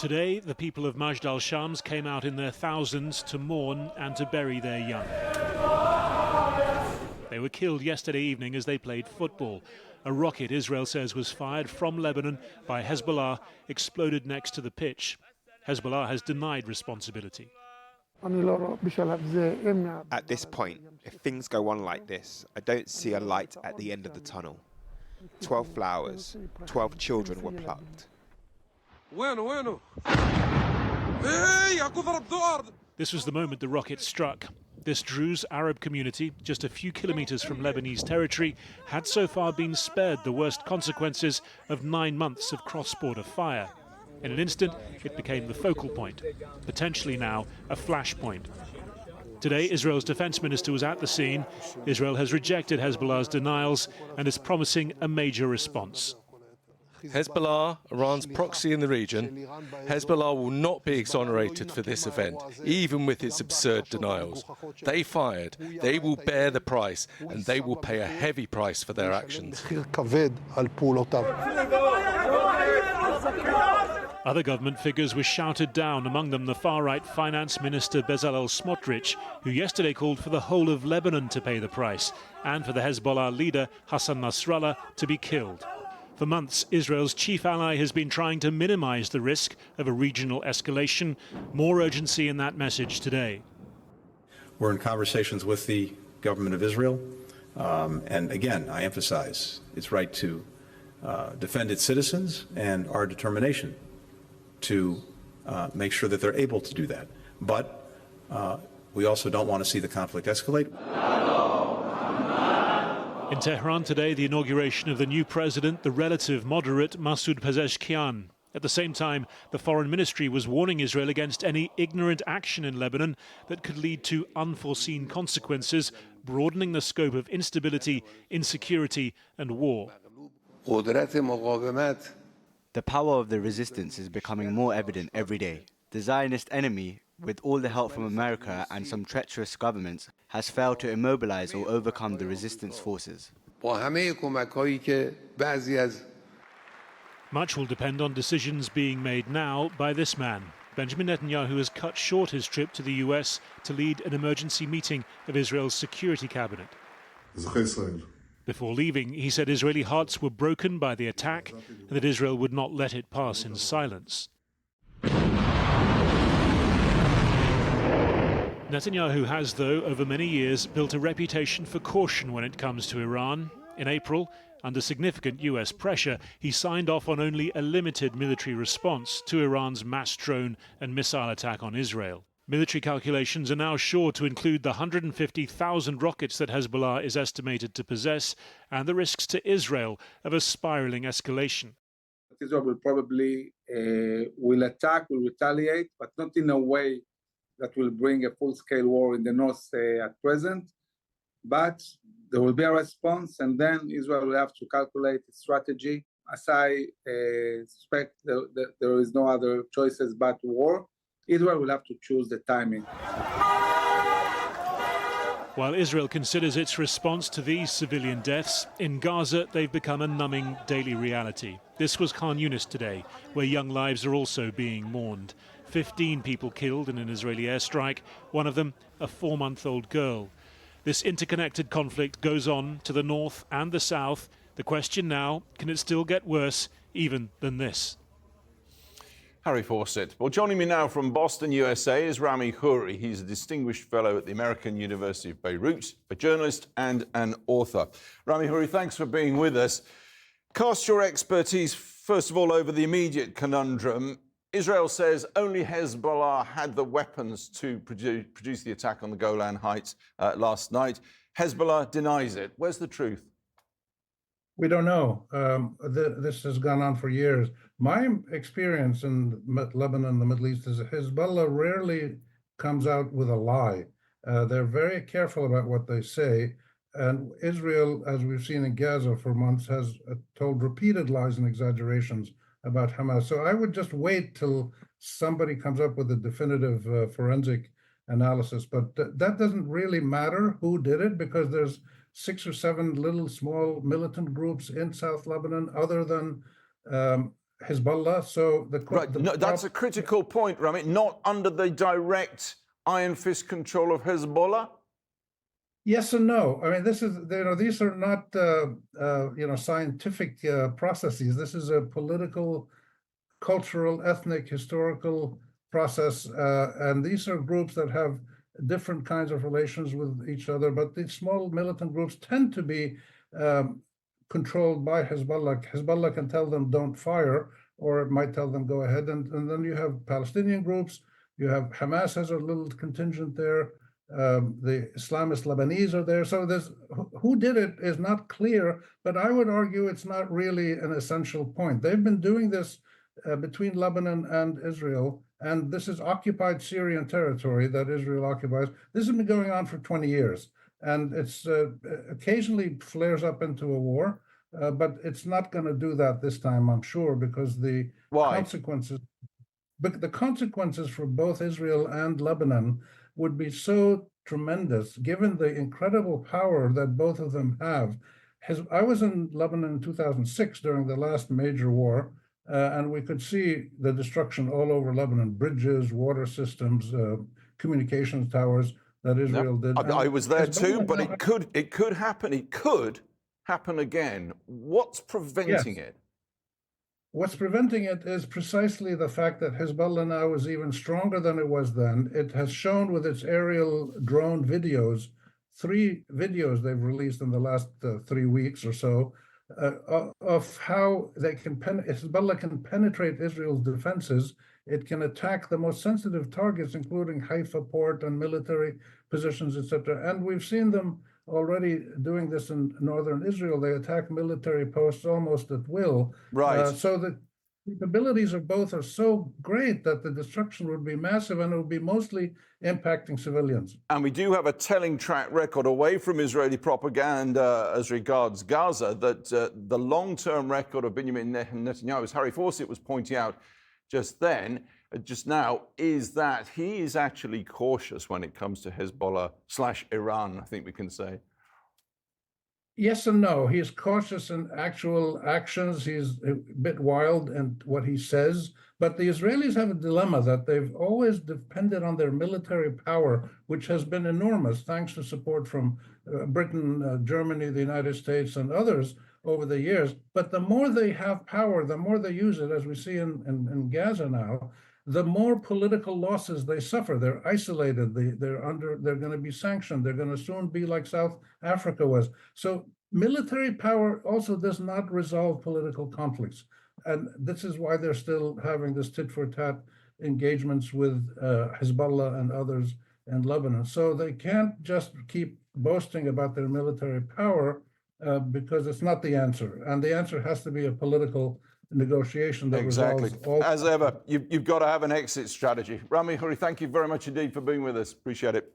Today, the people of Majdal Shams came out in their thousands to mourn and to bury their young. They were killed yesterday evening as they played football. A rocket, Israel says, was fired from Lebanon by Hezbollah, exploded next to the pitch. Hezbollah has denied responsibility. At this point, if things go on like this, I don't see a light at the end of the tunnel. 12 flowers, 12 children were plucked. This was the moment the rocket struck. This Druze Arab community, just a few kilometers from Lebanese territory, had so far been spared the worst consequences of 9 months of cross-border fire. In an instant, it became the focal point, potentially now a flashpoint. Today, Israel's defense minister was at the scene. Israel has rejected Hezbollah's denials and is promising a major response. Hezbollah, Iran's proxy in the region, Hezbollah will not be exonerated for this event, even with its absurd denials. They fired, they will bear the price, and they will pay a heavy price for their actions. Other government figures were shouted down, among them the far-right finance minister Bezalel Smotrich, who yesterday called for the whole of Lebanon to pay the price, and for the Hezbollah leader Hassan Nasrallah to be killed. For months, Israel's chief ally has been trying to minimize the risk of a regional escalation. More urgency in that message today. We're in conversations with the government of Israel. And again, I emphasize its right to defend its citizens and our determination to make sure that they're able to do that. But we also don't want to see the conflict escalate. In Tehran today, the inauguration of the new president, the relative moderate Masoud Pezeshkian. At the same time, the foreign ministry was warning Israel against any ignorant action in Lebanon that could lead to unforeseen consequences, broadening the scope of instability, insecurity and war. The power of the resistance is becoming more evident every day. The Zionist enemy, with all the help from America and some treacherous governments, has failed to immobilize or overcome the resistance forces. Much will depend on decisions being made now by this man. Benjamin Netanyahu has cut short his trip to the US to lead an emergency meeting of Israel's security cabinet. Before leaving, he said Israeli hearts were broken by the attack and that Israel would not let it pass in silence. Netanyahu has, though, over many years, built a reputation for caution when it comes to Iran. In April, under significant US pressure, he signed off on only a limited military response to Iran's mass drone and missile attack on Israel. Military calculations are now sure to include the 150,000 rockets that Hezbollah is estimated to possess and the risks to Israel of a spiraling escalation. Israel will probably will attack, will retaliate, but not in a way that will bring a full-scale war in the north at present. But there will be a response, and then Israel will have to calculate its strategy. As I suspect, there is no other choices but war. Israel will have to choose the timing. While Israel considers its response to these civilian deaths, in Gaza they've become a numbing daily reality. This was Khan Yunis today, where young lives are also being mourned. 15 people killed in an Israeli airstrike, one of them a 4-month-old girl. This interconnected conflict goes on to the north and the south. The question now, can it still get worse even than this? Harry Fawcett. Well, joining me now from Boston, USA, is Rami Khouri. He's a distinguished fellow at the American University of Beirut, a journalist and an author. Rami Khouri, thanks for being with us. Cast your expertise, first of all, over the immediate conundrum. Israel says only Hezbollah had the weapons to produce the attack on the Golan Heights last night. Hezbollah denies it. Where's the truth? We don't know. This has gone on for years. My experience in Lebanon, the Middle East, is Hezbollah rarely comes out with a lie. They're very careful about what they say. And Israel, as we've seen in Gaza for months, has told repeated lies and exaggerations about Hamas. So I would just wait till somebody comes up with a definitive forensic analysis. But that doesn't really matter who did it, because there's 6 or 7 little small militant groups in South Lebanon other than Hezbollah. So that's a critical point, Rami. Not under the direct iron fist control of Hezbollah. Yes and no. I mean, these are not scientific processes. This is a political, cultural, ethnic, historical process, and these are groups that have different kinds of relations with each other. But these small militant groups tend to be controlled by Hezbollah. Hezbollah can tell them don't fire, or it might tell them go ahead. And then you have Palestinian groups. You have Hamas has a little contingent there. The Islamist Lebanese are there. So who did it is not clear, but I would argue it's not really an essential point. They've been doing this between Lebanon and Israel, and this is occupied Syrian territory that Israel occupies. This has been going on for 20 years, and it's occasionally flares up into a war, but it's not going to do that this time, I'm sure, because the consequences for both Israel and Lebanon would be so tremendous, given the incredible power that both of them have. I was in Lebanon in 2006 during the last major war, and we could see the destruction all over Lebanon, bridges, water systems, communications towers that Israel did. I was there too, but it could happen. It could happen again. What's preventing it? What's preventing it is precisely the fact that Hezbollah now is even stronger than it was then. It has shown with its aerial drone videos, 3 videos they've released in the last 3 weeks or so, of how Hezbollah can penetrate Israel's defenses. It can attack the most sensitive targets, including Haifa port and military positions, etc. And we've seen them already doing this in northern Israel. They attack military posts almost at will. Right. So the capabilities of both are so great that the destruction would be massive, and it would be mostly impacting civilians. And we do have a telling track record away from Israeli propaganda as regards Gaza that the long-term record of Benjamin Netanyahu, as Harry Fawcett was pointing out just now, is that he is actually cautious when it comes to Hezbollah/Iran, I think we can say. Yes and no. He's cautious in actual actions. He's a bit wild in what he says. But the Israelis have a dilemma that they've always depended on their military power, which has been enormous, thanks to support from Britain, Germany, the United States, and others over the years. But the more they have power, the more they use it, as we see in Gaza now, the more political losses they suffer. They're isolated. They're going to be sanctioned. They're going to soon be like South Africa was. So military power also does not resolve political conflicts. And this is why they're still having this tit-for-tat engagements with Hezbollah and others in Lebanon. So they can't just keep boasting about their military power because it's not the answer. And the answer has to be a political negotiation that resolves all. As ever, you've got to have an exit strategy. Rami Huri, thank you very much indeed for being with us. Appreciate it.